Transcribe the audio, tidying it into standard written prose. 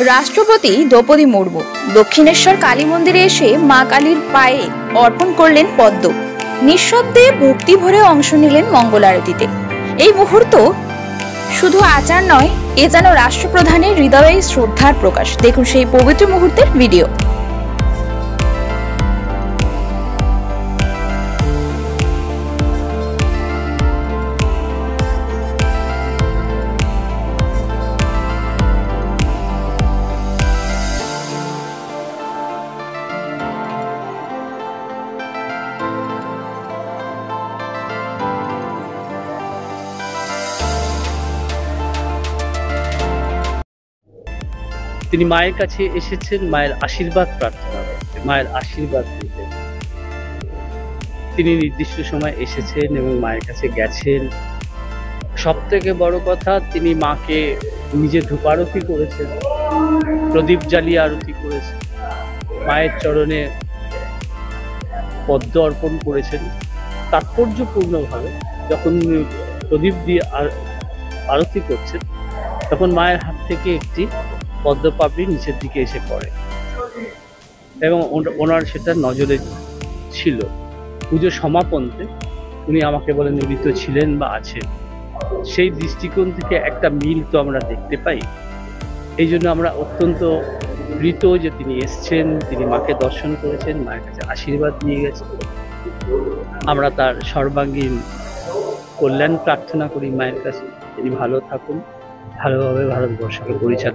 রাষ্ট্রপতি দ্রৌপদী মুর্মু দক্ষিণেশ্বর কালী মন্দিরে এসে মা কালীর পায়ে অর্পণ করলেন পদ্ম। নিঃশব্দে ভক্তি ভরে অংশ নিলেন মঙ্গল আরতিতে। এই মুহূর্ত শুধু আচার নয়, এ যেন রাষ্ট্রপ্রধানের হৃদয়ে শ্রদ্ধার প্রকাশ। দেখুন সেই পবিত্র মুহূর্তের ভিডিও। তিনি মায়ের কাছে এসেছেন মায়ের আশীর্বাদ প্রার্থনা করতে, মায়ের আশীর্বাদ নিতে। তিনি নির্দিষ্ট সময় এসেছেন এবং মায়ের কাছে গেছেন। সব থেকে বড় কথা, তিনি মাকে নিজে ধূপারতি করেছেন, প্রদীপ জ্বালিয়ে আরতি করেছেন, মায়ের চরণে পদ্ম অর্পণ করেছেন। তাৎপর্যপূর্ণভাবে যখন প্রদীপ দিয়ে আরতি করছেন, তখন মায়ের হাত থেকে একটি পদ্ম পাপড়ি নিচের দিকে এসে পড়ে এবং ওনার সেটা নজরে ছিল। পুজো সমাপনতে উনি আমাকে বলেন উনি তো ছিলেন বা আছেন। সেই দৃষ্টিকোণ থেকে একটা মিল তো আমরা দেখতে পাই। এই জন্য আমরা অত্যন্ত কৃত যে তিনি এসছেন, তিনি মাকে দর্শন করেছেন, মায়ের কাছে আশীর্বাদ নিয়ে গেছেন। আমরা তার সর্বাঙ্গীন কল্যাণ প্রার্থনা করি মায়ের কাছে। তিনি ভালো থাকুন, ভালোভাবে ভারতবর্ষকে পরিচালিত